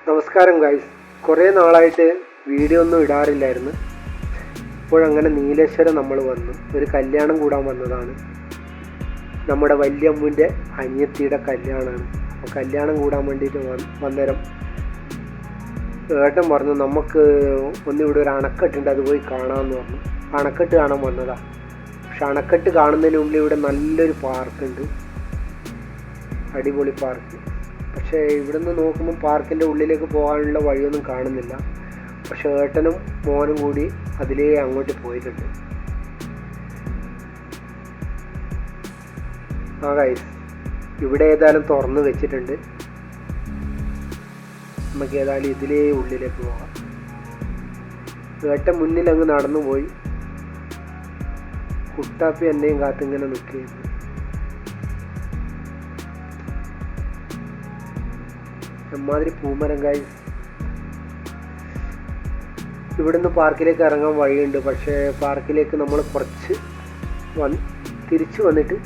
നമസ്കാരം ഗൈസ്. കുറേ നാളായിട്ട് വീഡിയോ ഒന്നും ഇടാറില്ലായിരുന്നു. ഇപ്പോഴങ്ങനെ നീലേശ്വരം നമ്മൾ വന്നു. ഒരു കല്യാണം കൂടാൻ വന്നതാണ്. നമ്മുടെ വല്യമ്മൂൻ്റെ അനിയത്തിയുടെ കല്യാണമാണ്. അപ്പോൾ കല്യാണം കൂടാൻ വേണ്ടിയിട്ട് വന്നേരം ഏട്ടൻ പറഞ്ഞു നമുക്ക് ഒന്നിവിടെ ഒരു അണക്കെട്ടുണ്ട്, അത് പോയി കാണാമെന്ന് പറഞ്ഞു. അണക്കെട്ട് കാണാൻ വന്നതാണ്. പക്ഷെ അണക്കെട്ട് കാണുന്നതിന് മുമ്പിൽ ഇവിടെ നല്ലൊരു പാർക്കുണ്ട്, അടിപൊളി പാർക്ക്. പക്ഷേ ഇവിടുന്ന് നോക്കുമ്പോൾ പാർക്കിൻ്റെ ഉള്ളിലേക്ക് പോകാനുള്ള വഴിയൊന്നും കാണുന്നില്ല. പക്ഷേ ഏട്ടനും മോനും കൂടി അതിലേ അങ്ങോട്ട് പോയിട്ടുണ്ട്. ആ ഗൈസ്, ഇവിടെ ഏതായാലും തുറന്ന് വെച്ചിട്ടുണ്ട്. നമുക്ക് ഏതായാലും ഇതിലേ ഉള്ളിലേക്ക് പോകാം. ഏട്ടൻ മുന്നിൽ അങ്ങ് നടന്നു പോയി. കുട്ടാപ്പി എന്നെയും കാത്തിങ്ങനെ നിൽക്കുകയായിരുന്നു. എമ്മാതിരി പൂമരം ഗൈസ്. ഇവിടുന്ന് പാർക്കിലേക്ക് ഇറങ്ങാൻ വഴിയുണ്ട്. പക്ഷേ പാർക്കിലേക്ക് നമ്മൾ കുറച്ച് തിരിച്ചു വന്നിട്ട്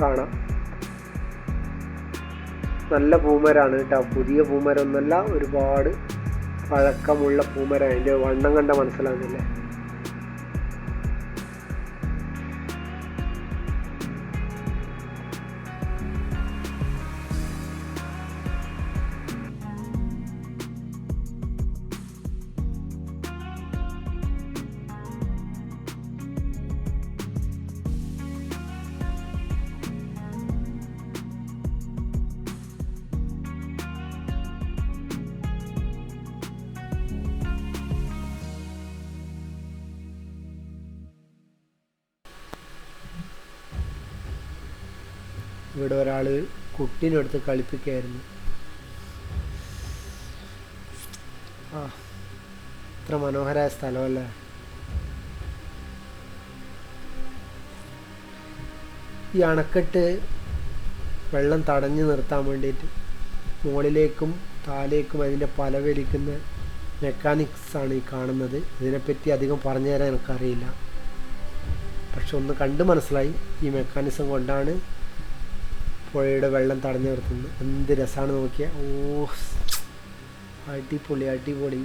കാണാം. നല്ല പൂമരാണ് കേട്ടോ. പുതിയ പൂമരമൊന്നുമല്ല, ഒരുപാട് പഴക്കമുള്ള പൂമരം. അതിൻ്റെ വണ്ണം കണ്ട മനസ്സിലാകുന്നില്ലേ? ഇവിടെ ഒരാൾ കുട്ടീനെടുത്ത് കളിപ്പിക്കുകയായിരുന്നു. ഇത്ര മനോഹരമായ സ്ഥലമല്ലേ. ഈ അണക്കെട്ട് വെള്ളം തടഞ്ഞു നിർത്താൻ വേണ്ടിയിട്ട് മുകളിലേക്കും താഴേക്കും അതിൻ്റെ പല വലിക്കുന്ന മെക്കാനിക്സാണ് ഈ കാണുന്നത്. ഇതിനെപ്പറ്റി അധികം പറഞ്ഞു തരാൻ എനിക്കറിയില്ല. പക്ഷെ ഒന്ന് കണ്ട് മനസ്സിലായി, ഈ മെക്കാനിസം കൊണ്ടാണ് പുഴയുടെ വെള്ളം തടഞ്ഞു നിർത്തുന്നത്. എന്ത് രസമാണ് നോക്കിയാൽ. ഓ, അടിപൊളി അടിപൊളി.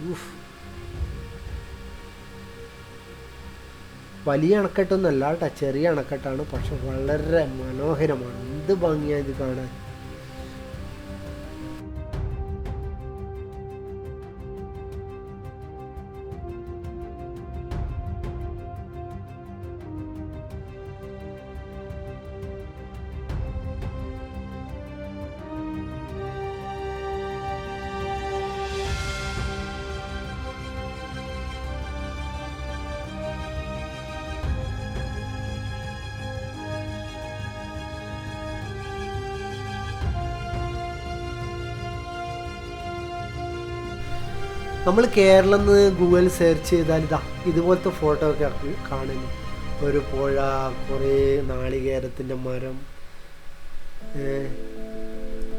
വലിയ അണക്കെട്ടൊന്നുമല്ല കേട്ടോ, ചെറിയ അണക്കെട്ടാണ്. പക്ഷെ വളരെ മനോഹരമാണ്. എന്ത് ഭംഗിയാണ് ഇത് കാണാൻ. നമ്മൾ കേരളം എന്ന് ഗൂഗിൾ സെർച്ച് ചെയ്താൽ ഇതുപോലത്തെ ഫോട്ടോ ഒക്കെ കാണുന്നു. ഒരു പുഴ, കുറേ നാളികേരത്തിൻ്റെ മരം.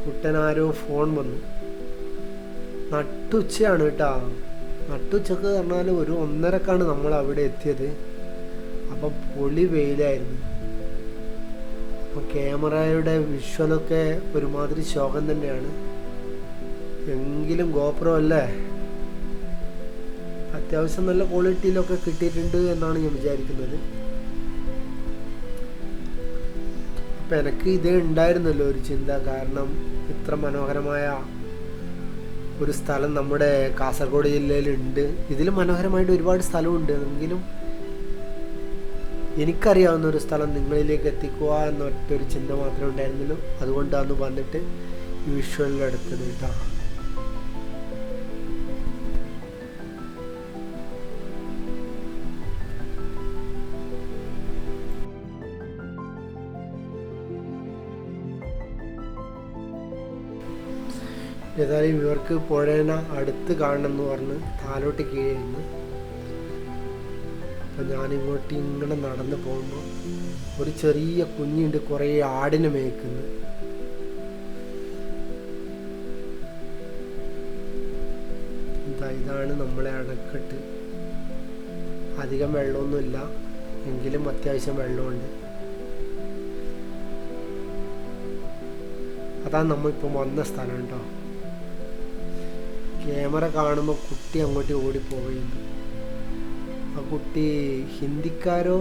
കുട്ടനാരോ ഫോൺ വന്നു. നട്ടുച്ചയാണ് കേട്ടോ. നട്ടുച്ചക്ക് പറഞ്ഞാൽ ഒരു 1:30ക്കാണ് നമ്മൾ അവിടെ എത്തിയത്. അപ്പം പൊളി വെയിലായിരുന്നു. അപ്പം ക്യാമറയുടെ വിഷ്വലൊക്കെ ഒരുമാതിരി ശോകം തന്നെയാണ്. എങ്കിലും ഗോപ്രോ അല്ലേ, അത്യാവശ്യം നല്ല ക്വാളിറ്റിയിലൊക്കെ കിട്ടിയിട്ടുണ്ട് എന്നാണ് ഞാൻ വിചാരിക്കുന്നത്. അപ്പം എനിക്ക് ഇതേ ഉണ്ടായിരുന്നല്ലോ ഒരു ചിന്ത. കാരണം ഇത്ര മനോഹരമായ ഒരു സ്ഥലം നമ്മുടെ കാസർഗോഡ് ജില്ലയിലുണ്ട്. ഇതിൽ മനോഹരമായിട്ട് ഒരുപാട് സ്ഥലമുണ്ട്. എങ്കിലും എനിക്കറിയാവുന്ന ഒരു സ്ഥലം നിങ്ങളിലേക്ക് എത്തിക്കുക എന്നൊറ്റൊരു ചിന്ത മാത്രമേ ഉണ്ടായിരുന്നുള്ളൂ. അതുകൊണ്ടാണ് വന്നിട്ട് ഈ വിഷ്വലിലെടുത്തത് കേട്ടോ. ഏതായാലും ഇവർക്ക് പുഴേന അടുത്ത് കാണണമെന്ന് പറഞ്ഞ് താലോട്ട് കീഴിന്ന്. അപ്പം ഞാനിങ്ങോട്ട് ഇങ്ങനെ നടന്നു പോകുമ്പോൾ ഒരു ചെറിയ കുഞ്ഞുണ്ട്, കുറേ ആടിനെ മേയ്ക്കുന്നു. ഇതാണ് നമ്മളെ അണക്കെട്ട്. അധികം വെള്ളമൊന്നുമില്ല, എങ്കിലും അത്യാവശ്യം വെള്ളമുണ്ട്. അതാണ് നമ്മളിപ്പോൾ വന്ന സ്ഥലം കേട്ടോ. ക്യാമറ കാണുമ്പോൾ കുട്ടി അങ്ങോട്ട് ഓടിപ്പോവുകയുണ്ട്. ആ കുട്ടി ഹിന്ദിക്കാരോ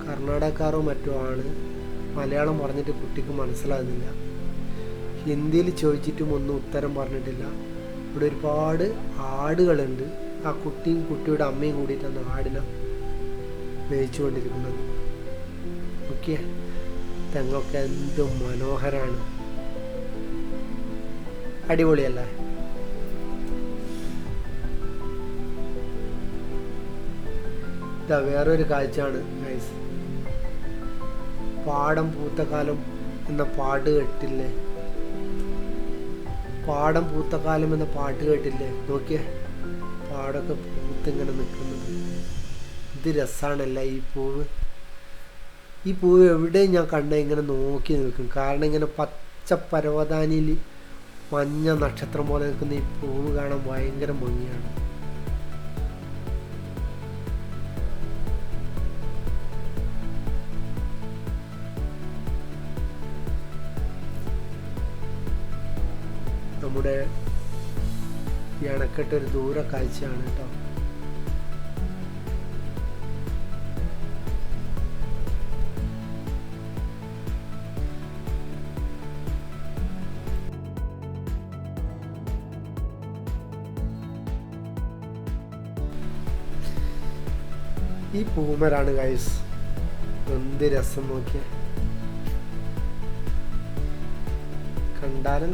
കർണാടകക്കാരോ മറ്റോ ആണ്. മലയാളം പറഞ്ഞിട്ട് കുട്ടിക്ക് മനസ്സിലാകുന്നില്ല. ഹിന്ദിയിൽ ചോദിച്ചിട്ടും ഒന്നും ഉത്തരം പറഞ്ഞിട്ടില്ല. ഇവിടെ ഒരുപാട് ആടുകളുണ്ട്. ആ കുട്ടിയും കുട്ടിയുടെ അമ്മയും കൂടിയിട്ടാണ് ആടിനെ മേയിച്ചു കൊണ്ടിരിക്കുന്നത്. ഓക്കെ, തെങ്ങൊക്കെ എന്ത് മനോഹരമാണ്, അടിപൊളിയല്ലേ? ഇതാ വേറൊരു കാഴ്ചയാണ് ഗൈസ്. പാടം പൂത്ത കാലം എന്ന പാട്ട് കേട്ടില്ലേ? പാടം പൂത്ത കാലം എന്ന പാട്ട് കേട്ടില്ലേ? നോക്കിയേ, പാടൊക്കെ പൂത്തിങ്ങനെ നിൽക്കുന്നത്. ഇത് രസമാണല്ല ഈ പൂവ്. ഈ പൂവ് എവിടെയും ഞാൻ കണ്ട ഇങ്ങനെ നോക്കി നിൽക്കും. കാരണം ഇങ്ങനെ പച്ച പരവതാനിയിൽ മഞ്ഞ നക്ഷത്രം പോലെ നിൽക്കുന്ന ഈ പൂവ് കാണാൻ ഭയങ്കര ഭംഗിയാണ്. നമ്മുടെ ഈ അണക്കെട്ട് ഒരു ദൂര കാഴ്ചയാണ് കേട്ടോ. ഈ പൂമരാണ് ഗൈസ്, എന്ത് രസം നോക്കിയ.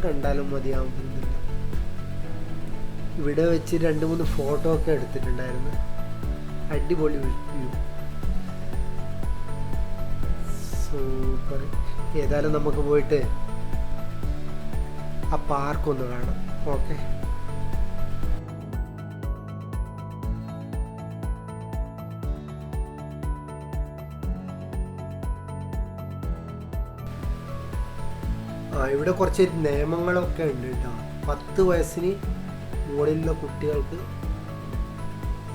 കണ്ടാലും മതിയാവുന്നില്ല. ഇവിടെ വെച്ച് 2-3 ഫോട്ടോ ഒക്കെ എടുത്തിട്ടുണ്ടായിരുന്നു. അടിപൊളി വ്യൂ, സൂപ്പർ. ഏതായാലും നമുക്ക് പോയിട്ട് ആ പാർക്കൊന്ന് കാണാം. ഓക്കെ, ഇവിടെ കുറച്ച് നിയമങ്ങളൊക്കെ ഉണ്ട് കേട്ടോ. 10 വയസ്സിന് മുകളിലുള്ള കുട്ടികൾക്ക്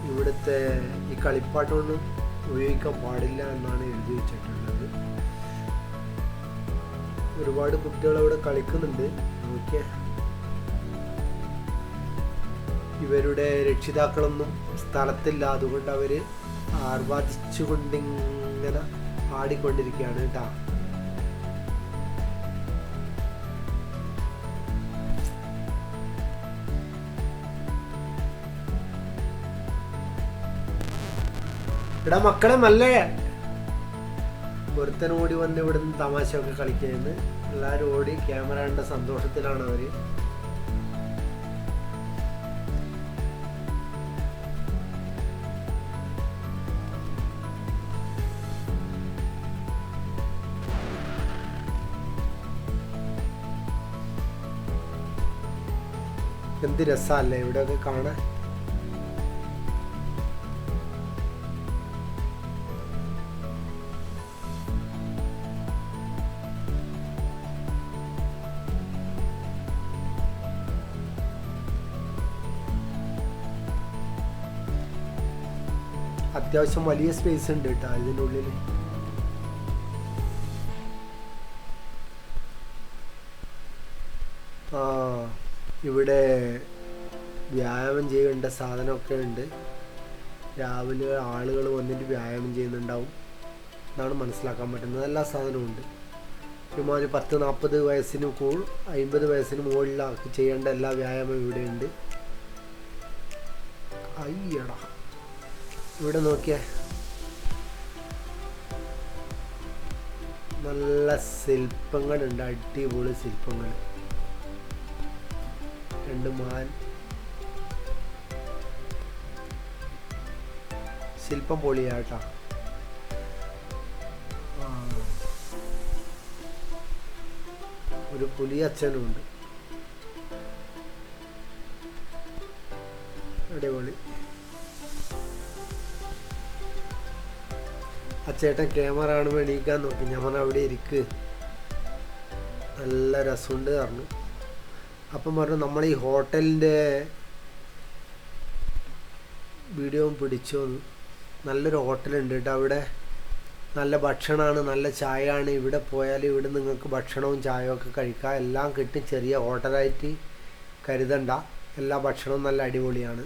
ഇവിടുത്തെ ഈ കളിപ്പാട്ടമൊന്നും ഉപയോഗിക്കാൻ പാടില്ല എന്നാണ് എഴുതി വെച്ചിട്ടുള്ളത്. ഒരുപാട് കുട്ടികൾ ഇവിടെ കളിക്കുന്നുണ്ട്. നോക്കിയ ഇവരുടെ രക്ഷിതാക്കളൊന്നും സ്ഥലത്തില്ല, അതുകൊണ്ട് അവർ ആർഭാദിച്ചുകൊണ്ടിങ്ങനെ ആടിക്കൊണ്ടിരിക്കുകയാണ് കേട്ടോ. ഇവിടെ മക്കളെ നല്ല ഒരുത്തൻ ഓടി വന്ന് ഇവിടുന്ന് തമാശയൊക്കെ കളിക്കുന്നത്. എല്ലാവരും ഓടി ക്യാമറ കണ്ട സന്തോഷത്തിലാണ് അവര്. എന്ത് രസമല്ലേ ഇവിടെയൊക്കെ കാണാൻ. അത്യാവശ്യം വലിയ സ്പേസ് ഉണ്ട് കേട്ടോ ഇതിൻ്റെ ഉള്ളിൽ. ഇവിടെ വ്യായാമം ചെയ്യേണ്ട സാധനമൊക്കെ ഉണ്ട്. രാവിലെ ആളുകൾ വന്നിട്ട് വ്യായാമം ചെയ്യുന്നുണ്ടാവും എന്നാണ് മനസ്സിലാക്കാൻ പറ്റുന്നത്. എല്ലാ സാധനവും ഉണ്ട്. ഒരുമാതിരി 10-40 വയസ്സിന് 50 വയസ്സിന് മുകളിലാക്കി ചെയ്യേണ്ട എല്ലാ വ്യായാമവും ഇവിടെയുണ്ട്. അയ്യടാ, ഇവിടെ നോക്കിയേ, നല്ല ശില്പങ്ങളുണ്ട്, അടിപൊളി ശില്പങ്ങൾ. 2 മാൻ, ശില്പം പൊളിയാട്ടാ. ഒരു പുലി അച്ഛനുണ്ട്, അടിപൊളി. ആ ചേട്ടൻ ക്യാമറ കാണുമ്പോൾ എണീക്കാൻ നോക്കി. ഞാൻ പറഞ്ഞ അവിടെ ഇരിക്ക്, നല്ല രസമുണ്ട് പറഞ്ഞു. അപ്പം പറഞ്ഞു നമ്മൾ ഈ ഹോട്ടലിൻ്റെ വീഡിയോ പിടിച്ചോന്ന്. നല്ലൊരു ഹോട്ടലുണ്ട് കേട്ടോ അവിടെ. നല്ല ഭക്ഷണമാണ്, നല്ല ചായയാണ്. ഇവിടെ പോയാൽ ഇവിടെ നിങ്ങൾക്ക് ഭക്ഷണവും ചായയും ഒക്കെ കഴിക്കാം. എല്ലാം കിട്ടും. ചെറിയ ഹോട്ടലായിട്ട് കരുതണ്ട, എല്ലാ ഭക്ഷണവും നല്ല അടിപൊളിയാണ്.